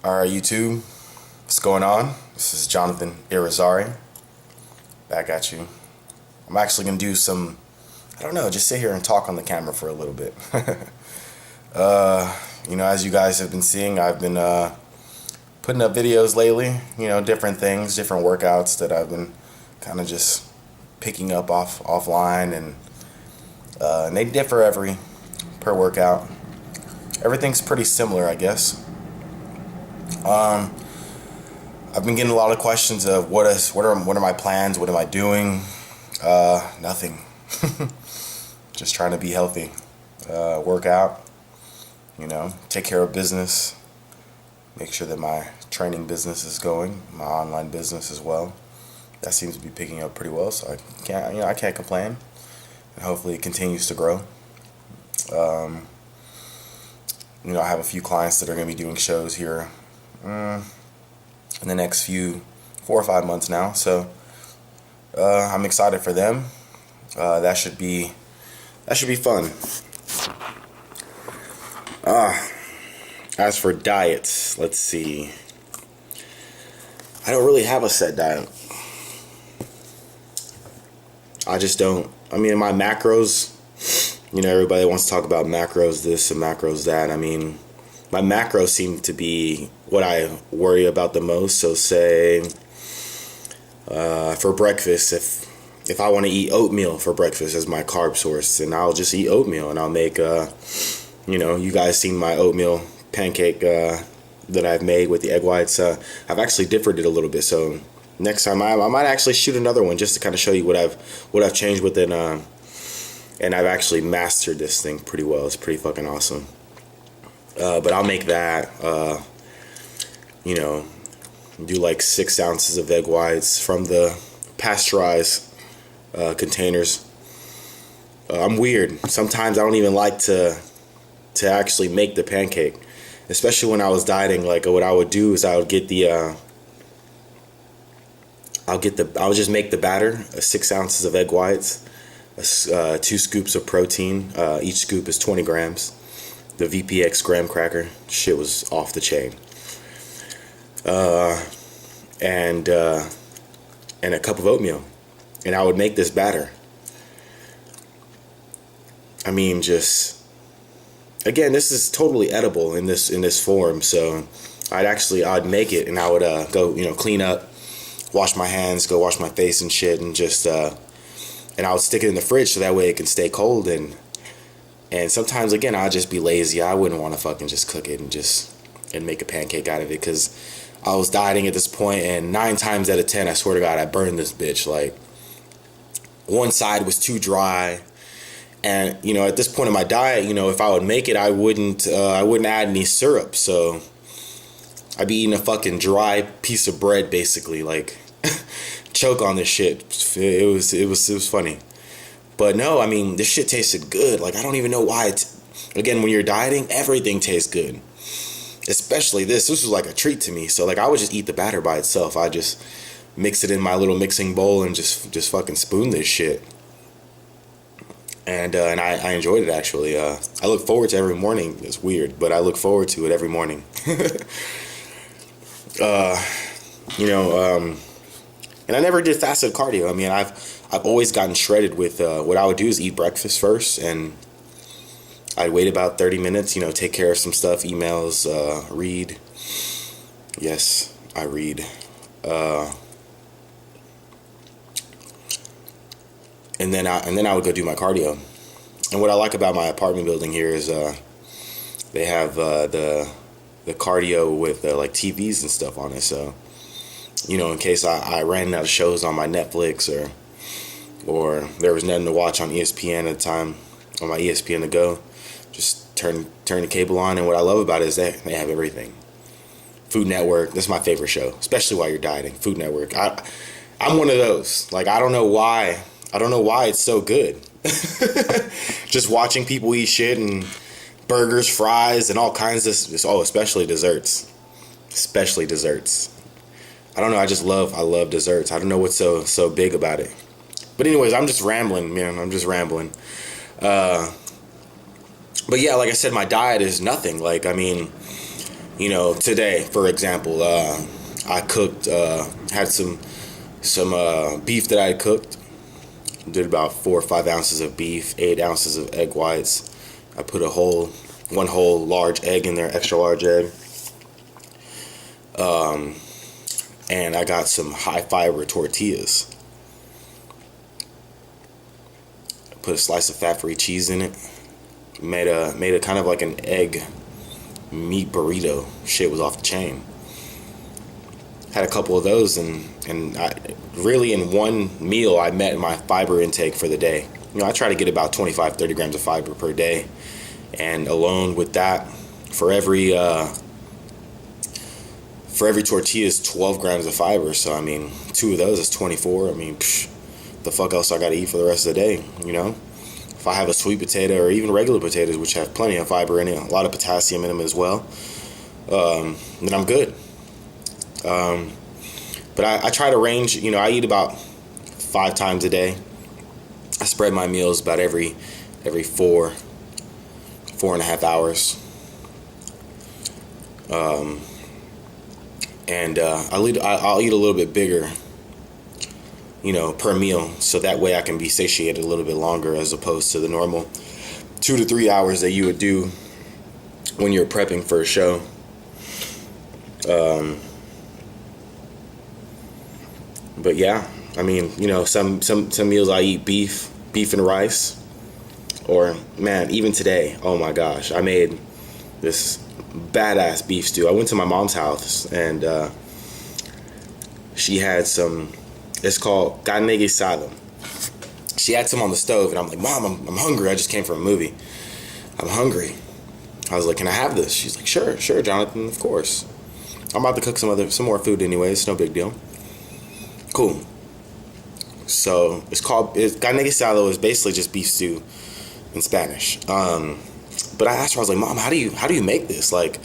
Alright, YouTube, what's going on? This is Jonathan Irizarry, back at you. I'm actually going to do some, I don't know, just sit here and talk on the camera for a little bit. As you guys have been seeing, I've been putting up videos lately, different things, different workouts that I've been kind of just picking up offline, and they differ per workout. Everything's pretty similar, I guess. I've been getting a lot of questions of what are my plans, what am I doing? Nothing. Just trying to be healthy, work out, take care of business, make sure that my training business is going, my online business as well. That seems to be picking up pretty well, so I can't complain, and hopefully it continues to grow. I have a few clients that are going to be doing shows here in the next 4 or 5 months now, so I'm excited for them. That should be fun. As for diets, let's see. I don't really have a set diet. I just don't. I mean, my macros, everybody wants to talk about macros this and macros that. I mean, my macros seem to be what I worry about the most. So say for breakfast, if I want to eat oatmeal for breakfast as my carb source, then I'll just eat oatmeal, and I'll make you guys seen my oatmeal pancake that I've made with the egg whites. I've actually differed it a little bit, so next time I might actually shoot another one just to kind of show you what I've changed with it, and I've actually mastered this thing pretty well. It's pretty fucking awesome. But I'll make that, do like 6 ounces of egg whites from the pasteurized containers. I'm weird. Sometimes I don't even like to actually make the pancake, especially when I was dieting. Like, what I would do is I would get I'll just make the batter, 6 ounces of egg whites, 2 scoops of protein. Each scoop is 20 grams. The VPX graham cracker, shit was off the chain. And a cup of oatmeal, and I would make this batter. I mean, just again, this is totally edible in this form. So I'd make it, and I would go clean up, wash my hands, go wash my face and shit, and just and I would stick it in the fridge so that way it can stay cold. And sometimes, again, I'll just be lazy. I wouldn't want to fucking just cook it and make a pancake out of it, because I was dieting at this point, and 9 times out of 10, I swear to God, I burned this bitch. Like, one side was too dry, and at this point in my diet, if I would make it, I wouldn't add any syrup, so I'd be eating a fucking dry piece of bread, basically, like choke on this shit. It was funny. But no, I mean, this shit tasted good. Like, I don't even know why. Again, when you're dieting, everything tastes good. Especially this. This was like a treat to me. So, like, I would just eat the batter by itself. I just mix it in my little mixing bowl and just fucking spoon this shit. And I enjoyed it, actually. I look forward to every morning. It's weird, but I look forward to it every morning. And I never did fasted cardio. I mean, I've always gotten shredded with what I would do is eat breakfast first, and I'd wait about 30 minutes, take care of some stuff, emails, read. Yes, I read. And then I would go do my cardio. And what I like about my apartment building here is they have the cardio with like TVs and stuff on it. So, in case I ran out of shows on my Netflix, or there was nothing to watch on ESPN at the time, on my ESPN to go, just turn the cable on. And what I love about it is they have everything. Food Network, that's my favorite show, especially while you're dieting. Food Network. I'm one of those. Like, I don't know why it's so good. Just watching people eat shit and burgers, fries, and all kinds of, especially desserts. Especially desserts. I don't know, I love desserts. I don't know what's so big about it. But anyways, I'm just rambling, man. I'm just rambling. But yeah, like I said, my diet is nothing. Like, I mean, You know, today, for example, I cooked, had some beef that I had cooked. Did about 4 or 5 ounces of beef, 8 ounces of egg whites. I put one whole large egg in there, extra large egg. And I got some high fiber tortillas. Put a slice of fat-free cheese in it. Made a kind of like an egg meat burrito. Shit was off the chain. Had a couple of those, and I really, in one meal, I met my fiber intake for the day. You know, I try to get about 25-30 grams of fiber per day, and alone with that, for every tortilla is 12 grams of fiber. So I mean, 2 of those is 24. I mean, the fuck else I gotta eat for the rest of the day, you know? If I have a sweet potato or even regular potatoes, which have plenty of fiber in it, a lot of potassium in them as well, then I'm good. But I try to range, you know, I eat about 5 times a day. I spread my meals about every 4.5 hours. And I'll eat a little bit bigger, you know, per meal, so that way I can be satiated a little bit longer, as opposed to the normal 2 to 3 hours that you would do when you're prepping for a show. But yeah, I mean, you know, some meals I eat beef and rice. Or, man, even today, oh my gosh, I made this badass beef stew. I went to my mom's house, and she had some, it's called carne guisado. She had some on the stove, and I'm like, Mom, I'm hungry. I just came from a movie. I'm hungry. I was like, can I have this? She's like, sure, Jonathan, of course. I'm about to cook some more food anyways, no big deal. Cool. So carne guisado is basically just beef stew in Spanish. But I asked her, I was like, Mom, how do you make this? Like,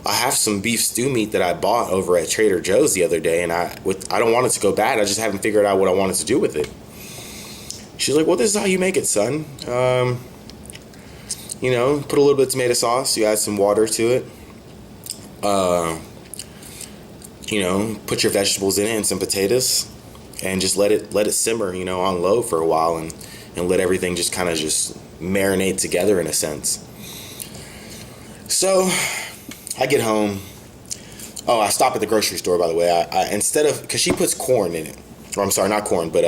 I have some beef stew meat that I bought over at Trader Joe's the other day, and I don't want it to go bad. I just haven't figured out what I wanted to do with it. She's like, well, this is how you make it, son. You know, put a little bit of tomato sauce. You add some water to it. You know, put your vegetables in it and some potatoes, and just let it simmer, you know, on low for a while, and let everything just kind of just marinate together in a sense. So I get home. Oh, I stop at the grocery store, by the way. I instead of, because she puts corn in it, or I'm sorry, not corn, but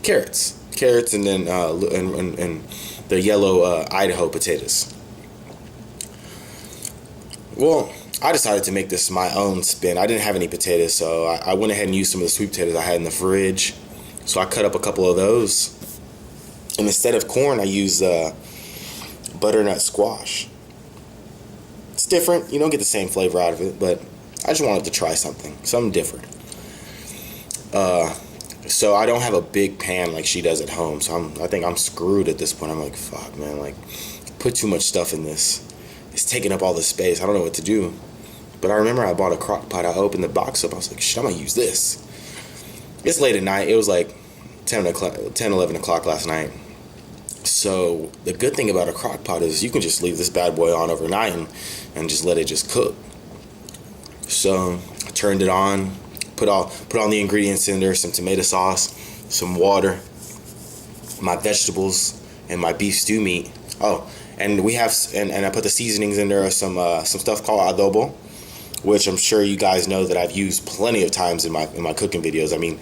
carrots, and then and the yellow Idaho potatoes. Well, I decided to make this my own spin. I didn't have any potatoes, so I went ahead and used some of the sweet potatoes I had in the fridge. So I cut up a couple of those, and instead of corn, I used butternut squash. It's different. You don't get the same flavor out of it, but I just wanted to try something different. So I don't have a big pan like she does at home, so I think I'm screwed at this point. I'm like, fuck, man, like, put too much stuff in this. It's taking up all the space. I don't know what to do. But I remember I bought a crock pot. I opened the box up. I was like, shit, I'm going to use this. It's late at night. It was like 10, 11 o'clock last night. So the good thing about a crock pot is you can just leave this bad boy on overnight and just let it just cook. So I turned it on, put all the ingredients in there, some tomato sauce, some water, my vegetables, and my beef stew meat. Oh, and we have, and I put the seasonings in there, some stuff called adobo, which I'm sure you guys know that I've used plenty of times in my cooking videos. I mean,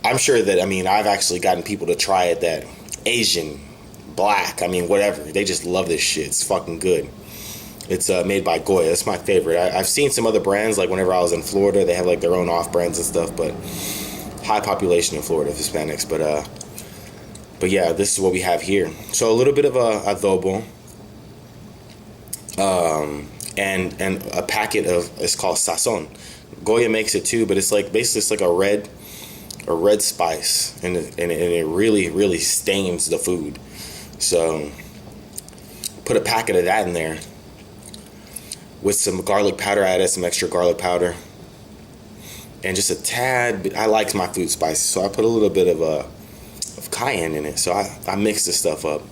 I'm sure that, I've actually gotten people to try it that Asian, black, whatever. They just love this shit. It's fucking good. It's made by Goya. That's my favorite. I've seen some other brands, like whenever I was in Florida, they have like their own off-brands and stuff, but high population in Florida of Hispanics. But yeah, this is what we have here. So a little bit of adobo, and a packet of, it's called sazon. Goya makes it too, but it's like basically it's like a red spice, and it really, really stains the food. So put a packet of that in there with some garlic powder. I added some extra garlic powder and just a tad. I like my food spicy, so I put a little bit of cayenne in it. So I mix this stuff up.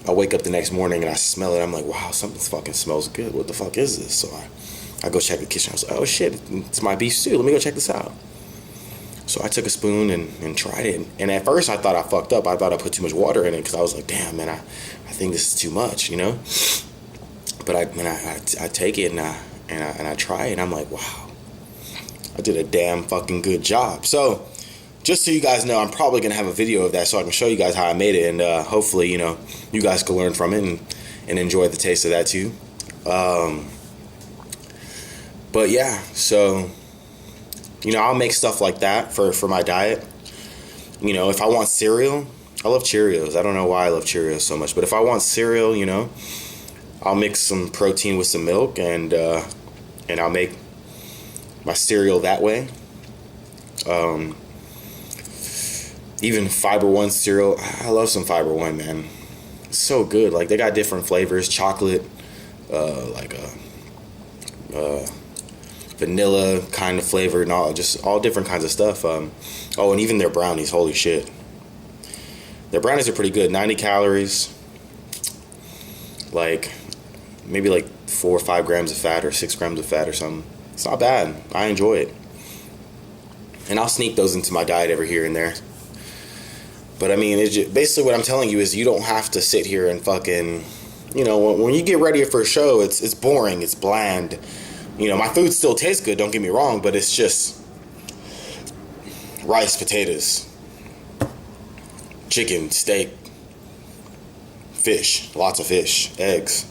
I wake up the next morning and I smell it. I'm like, wow, something fucking smells good. What the fuck is this? So I go check the kitchen. I was like, oh shit, it's my beef stew. Let me go check this out. So I took a spoon and tried it. And at first I thought I fucked up. I thought I put too much water in it because I was like, damn, man, I think this is too much, you know? But I take it and I try it and I'm like, wow, I did a damn fucking good job. So just so you guys know, I'm probably going to have a video of that so I can show you guys how I made it. And hopefully, you know, you guys can learn from it and enjoy the taste of that too. But yeah, so, you know, I'll make stuff like that for my diet. You know, if I want cereal, I love Cheerios. I don't know why I love Cheerios so much. But if I want cereal, you know, I'll mix some protein with some milk and I'll make my cereal that way. Even Fiber One cereal, I love some Fiber One, man. It's so good. Like, they got different flavors, chocolate, like a vanilla kind of flavor, and all different kinds of stuff. Oh, and even their brownies, holy shit. Their brownies are pretty good. 90 calories, like maybe like 4 or 5 grams of fat or 6 grams of fat or something. It's not bad. I enjoy it. And I'll sneak those into my diet every here and there. But I mean, basically what I'm telling you is you don't have to sit here and fucking, you know, when you get ready for a show, it's boring, it's bland. You know, my food still tastes good, don't get me wrong, but it's just rice, potatoes, chicken, steak, fish, lots of fish, eggs.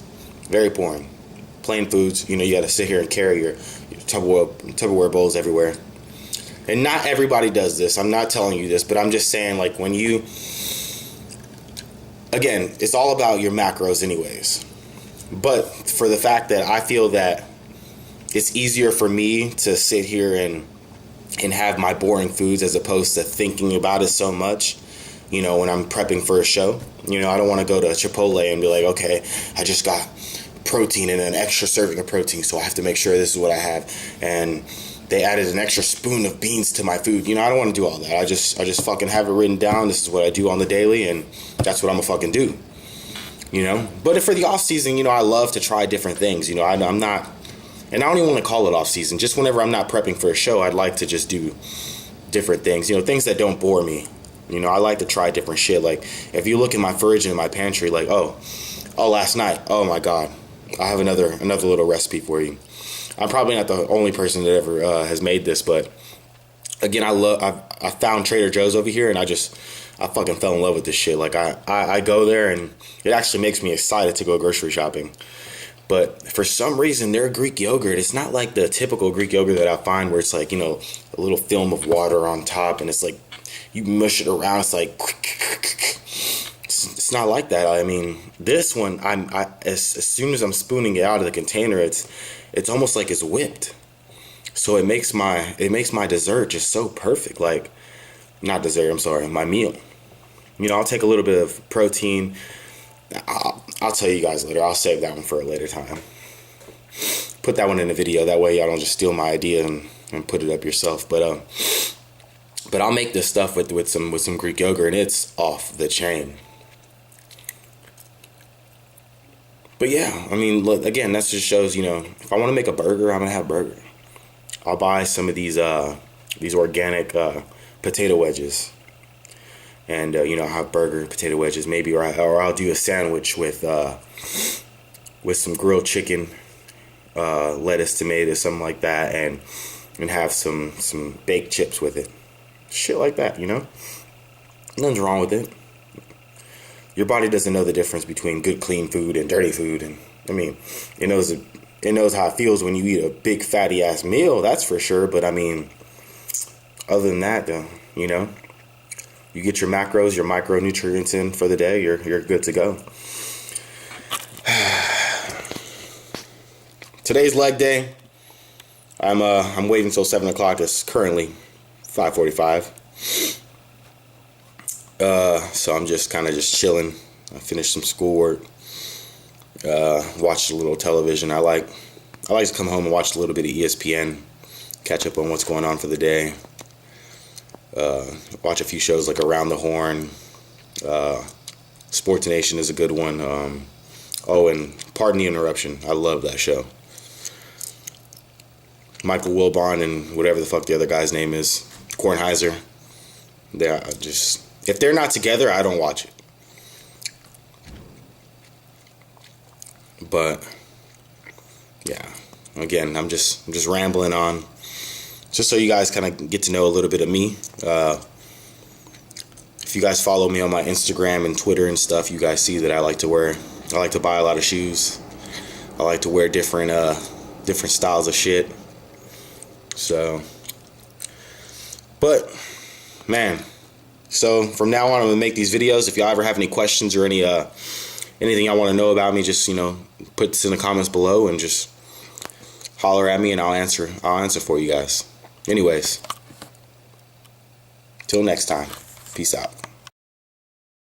Very boring. Plain foods. You know, you gotta sit here and carry your Tupperware bowls everywhere. And not everybody does this. I'm not telling you this, but I'm just saying, like, when you... Again, it's all about your macros anyways. But for the fact that I feel that it's easier for me to sit here and have my boring foods as opposed to thinking about it so much, you know, when I'm prepping for a show. You know, I don't want to go to Chipotle and be like, okay, I just got protein and an extra serving of protein, so I have to make sure this is what I have. And they added an extra spoon of beans to my food. You know, I don't want to do all that. I just fucking have it written down. This is what I do on the daily, and that's what I'm gonna fucking do. You know? But for the off season, you know, I love to try different things. You know, I'm not, and I don't even want to call it off season. Just whenever I'm not prepping for a show, I'd like to just do different things. You know, things that don't bore me. You know, I like to try different shit. Like, if you look in my fridge and in my pantry, like, oh, last night, oh my God, I have another little recipe for you. I'm probably not the only person that ever has made this, but again, I found Trader Joe's over here, and I fucking fell in love with this shit. Like, I go there, and it actually makes me excited to go grocery shopping. But for some reason, their Greek yogurt, it's not like the typical Greek yogurt that I find where it's like, you know, a little film of water on top, and it's like, you mush it around, it's like, it's not like that. I mean, this one, as soon as I'm spooning it out of the container, it's almost like it's whipped. So it makes my dessert just so perfect. Like, not dessert, I'm sorry, my meal. You know, I'll take a little bit of protein. I'll tell you guys later. I'll save that one for a later time. Put that one in the video. That way y'all don't just steal my idea and put it up yourself. But I'll make this stuff with some Greek yogurt, and it's off the chain. But yeah, I mean, look, again, that just shows, you know, if I want to make a burger, I'm gonna have a burger. I'll buy some of these organic potato wedges, and you know, I'll have burger potato wedges maybe, or I'll do a sandwich with some grilled chicken, lettuce, tomatoes, something like that, and have some baked chips with it. Shit like that, you know? Nothing's wrong with it. Your body doesn't know the difference between good, clean food and dirty food. And I mean, it knows how it feels when you eat a big, fatty ass meal, that's for sure. But I mean, other than that, though, you know, you get your macros, your micronutrients in for the day, you're good to go. Today's leg day. I'm waiting until 7 o'clock. It's currently 5:45. So I'm just kind of chilling. I finished some schoolwork. Watched a little television. I like to come home and watch a little bit of ESPN, catch up on what's going on for the day. Watch a few shows like Around the Horn, Sports Nation is a good one. Oh, and pardon the interruption. I love that show. Michael Wilbon and whatever the fuck the other guy's name is, Kornheiser. They're just, if they're not together, I don't watch it. But yeah, again, I'm just rambling on, just so you guys kind of get to know a little bit of me. If you guys follow me on my Instagram and Twitter and stuff, you guys see that I like to buy a lot of shoes. I like to wear different styles of shit. So, but man, so from now on I'm gonna make these videos. If y'all ever have any questions or anything y'all want to know about me, just put this in the comments below and just holler at me and I'll answer for you guys. Anyways, till next time, peace out.